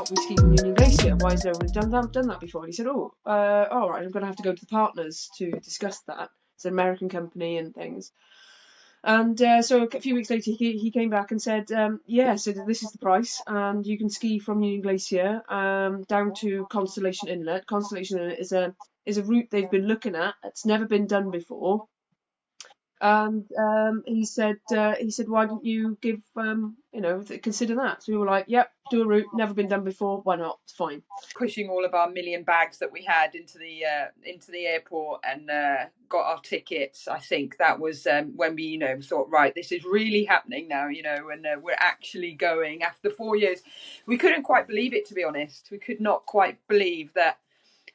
can't we ski from Union Glacier? Why has no one done that before? And he said, all right, I'm going to have to go to the partners to discuss that. It's an American company and things. And so a few weeks later, he came back and said, so this is the price, and you can ski from Union Glacier down to Constellation Inlet. Constellation Inlet is a route they've been looking at. It's never been done before. And he said, why don't you consider that? So we were like, yep, do a route, never been done before, why not? It's fine. Pushing all of our million bags that we had into the airport and got our tickets. I think that was when we, thought, right, this is really happening now, and we're actually going after 4 years. We couldn't quite believe it, to be honest. We could not quite believe that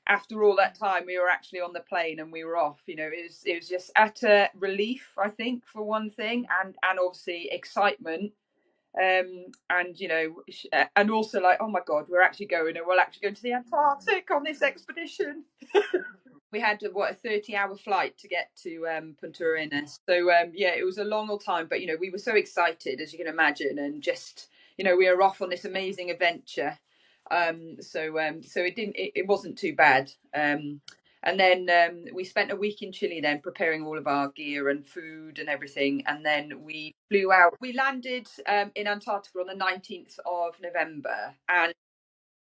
after all that time we were actually on the plane and we were off. It was just utter relief, I think, for one thing, and obviously excitement. And also like, oh my God, we'll actually go to the Antarctic on this expedition. We had a 30-hour flight to get to Punta Arenas. So it was a long old time, but we were so excited, as you can imagine, and just we were off on this amazing adventure. So it wasn't too bad. And then we spent a week in Chile then preparing all of our gear and food and everything. And then we flew out. We landed in Antarctica on the 19th of November. And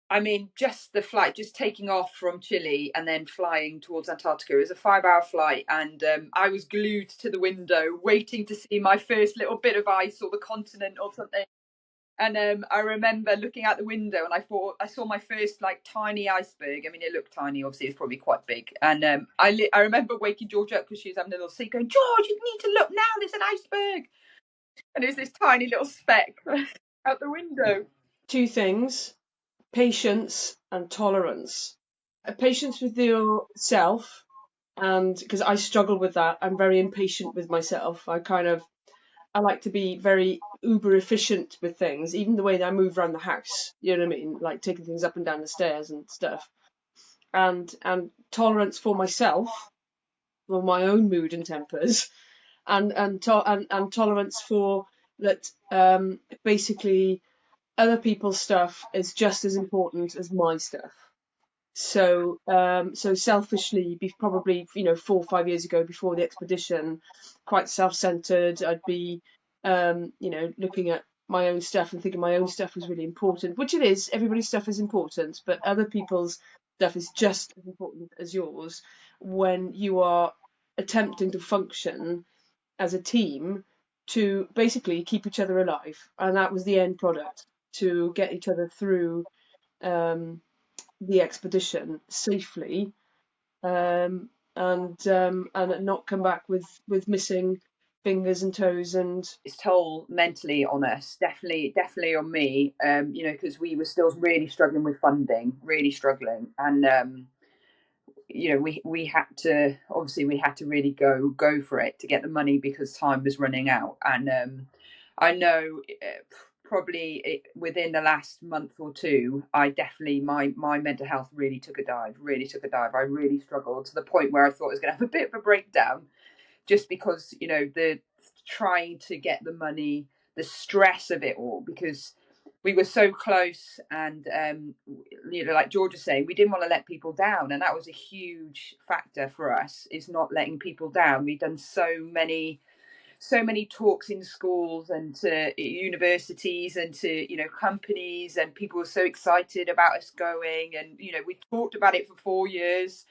I mean, just the flight, just taking off from Chile and then flying towards Antarctica, it was a 5-hour flight. And I was glued to the window waiting to see my first little bit of ice or the continent or something. And I remember looking out the window and I saw my first tiny iceberg. I mean, it looked tiny, obviously it's probably quite big. And I remember waking George up because she was having a little sleep, going, George, you need to look now, there's an iceberg. And it was this tiny little speck out the window. 2 things, patience and tolerance. Patience with yourself, and because I struggle with that, I'm very impatient with myself. I like to be very uber efficient with things, even the way that I move around the house, you know what I mean? Like taking things up and down the stairs and stuff. And tolerance for myself, for my own mood and tempers, and tolerance for that basically other people's stuff is just as important as my stuff. So selfishly, probably 4 or 5 years ago, before the expedition, quite self-centered. I'd be looking at my own stuff and thinking my own stuff was really important, which it is. Everybody's stuff is important, but other people's stuff is just as important as yours when you are attempting to function as a team to basically keep each other alive. And that was the end product, to get each other through the expedition safely, and not come back with missing fingers and toes. And its toll mentally on us, definitely on me, because we were still really struggling with funding, and we had to really go for it to get the money because time was running out. And I know probably within the last month or two, my mental health really took a dive. I really struggled to the point where I thought I was going to have a bit of a breakdown, just because the trying to get the money, the stress of it all, because we were so close. And like George was saying, we didn't want to let people down, and that was a huge factor for us, is not letting people down. We've done so many talks in schools and to universities and to companies, and people were so excited about us going, and we talked about it for 4 years.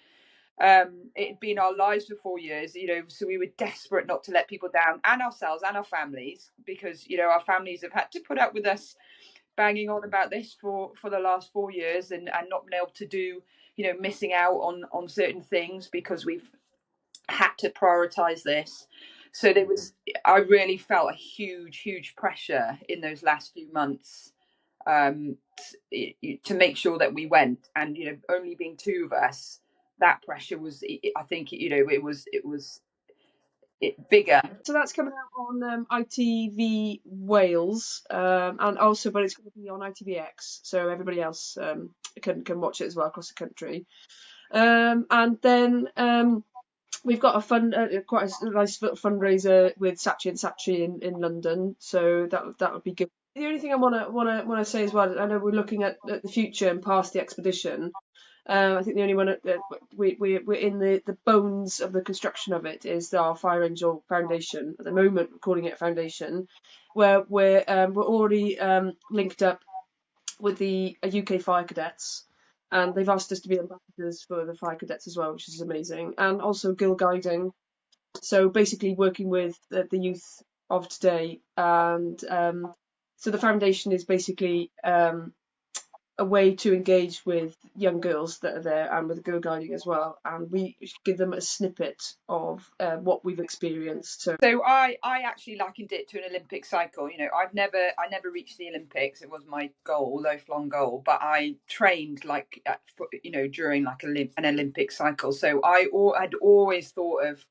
It had been our lives for 4 years, so we were desperate not to let people down, and ourselves and our families, because our families have had to put up with us banging on about this for the last 4 years, and not been able to do, missing out on certain things because we've had to prioritize this. So I really felt a huge pressure in those last few months to make sure that we went, and only being 2 of us, that pressure was, I think, it was bigger. So that's coming out on ITV Wales, and also, but it's going to be on ITVX, so everybody else can watch it as well across the country. And then we've got quite a nice little fundraiser with Saatchi and Saatchi in London, so that would be good. the only thing I want to say as well, I know we're looking at the future and past the expedition. I think the only one that we're in the bones of the construction of it is our Fire Angel Foundation. At the moment, we're calling it a foundation, where we're already linked up with the UK Fire Cadets, and they've asked us to be ambassadors for the Fire Cadets as well, which is amazing, and also Guild Guiding. So basically, working with the youth of today, and so the foundation is basically a way to engage with young girls that are there and with Girl Guiding as well, and we give them a snippet of what we've experienced. So I actually likened it to an Olympic cycle. You know, I never reached the Olympics. It was my goal, lifelong goal, but I trained like you know, during like an Olympic cycle. So I'd always thought of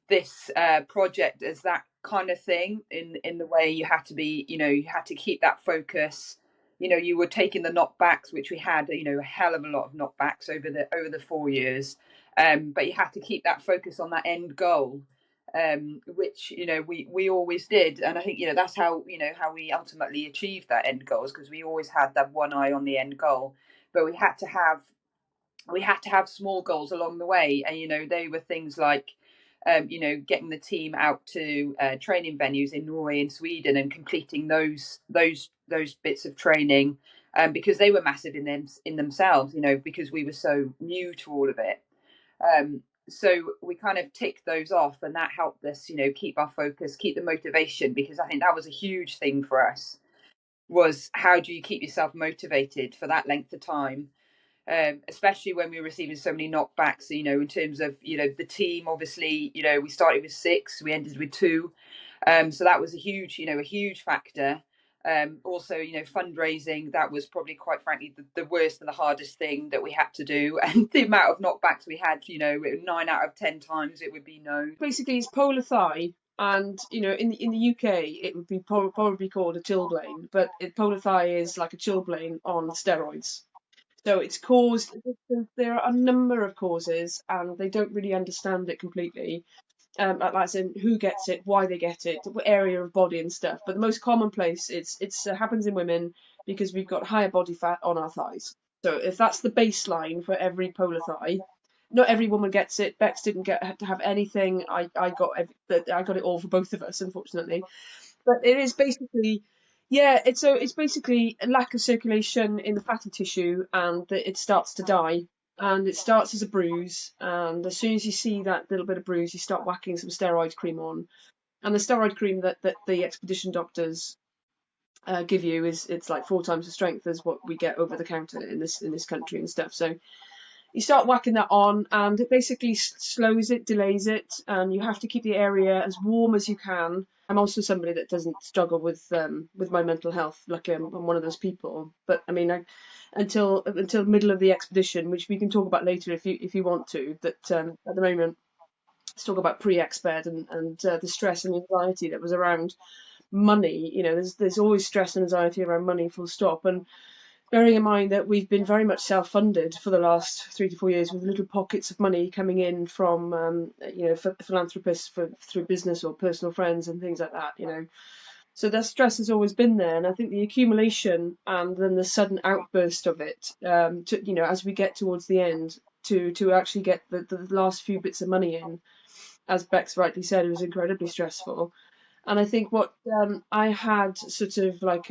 this project as that kind of thing, in the way you had to be, you know, you had to keep that focus. You know, you were taking the knockbacks, which we had, you know, a hell of a lot of knockbacks over the 4 years, but you had to keep that focus on that end goal, which, you know, we always did. And I think, you know, that's how, you know, how we ultimately achieved that end goals, because we always had that one eye on the end goal. But we had to have small goals along the way, and you know, they were things like you know, getting the team out to training venues in Norway and Sweden and completing those bits of training, because they were massive in themselves, you know, because we were so new to all of it. So we kind of ticked those off, and that helped us, you know, keep our focus, keep the motivation, because I think that was a huge thing for us, was how do you keep yourself motivated for that length of time, especially when we were receiving so many knockbacks, you know, in terms of, you know, the team, obviously, you know, we started with 6, we ended with 2. So that was a huge, you know, a huge factor. Also, you know, fundraising, that was probably, quite frankly, the worst and the hardest thing that we had to do. And the amount of knockbacks we had, you know, 9 out of 10 times it would be no. Basically, it's polar thigh, and you know, in the UK, it would be probably called a chilblain, but polar thigh is like a chilblain on steroids. So it's caused. There are a number of causes, and they don't really understand it completely. As in who gets it, why they get it, what area of body and stuff. But the most commonplace, it's happens in women because we've got higher body fat on our thighs. So if that's the baseline for every polar thigh, not every woman gets it. Bex didn't get to have anything. I got it all for both of us, unfortunately. But it is basically, yeah, it's basically a lack of circulation in the fatty tissue, and it starts to die. And it starts as a bruise, and as soon as you see that little bit of bruise, you start whacking some steroid cream on. And the steroid cream that the expedition doctors give you it's like 4 times the strength as what we get over the counter in this country and stuff. So you start whacking that on, and it basically slows it, delays it, and you have to keep the area as warm as you can. I'm also somebody that doesn't struggle with my mental health. Luckily, I'm one of those people. But I mean, until middle of the expedition, which we can talk about later if you want to. That at the moment, let's talk about pre-exped and the stress and anxiety that was around money. You know, there's always stress and anxiety around money, full stop. And bearing in mind that we've been very much self-funded for the last 3 to 4 years, with little pockets of money coming in from you know, philanthropists through business or personal friends and things like that, you know. So the stress has always been there, and I think the accumulation and then the sudden outburst of it, you know, as we get towards the end, to actually get the last few bits of money in, as Bex rightly said, it was incredibly stressful. And I think what I had sort of like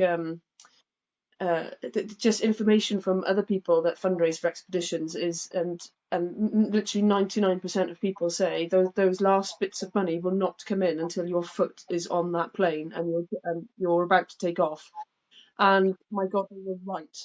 just information from other people that fundraise for expeditions is, and literally 99% of people say those last bits of money will not come in until your foot is on that plane and you're about to take off. And my God, they were right.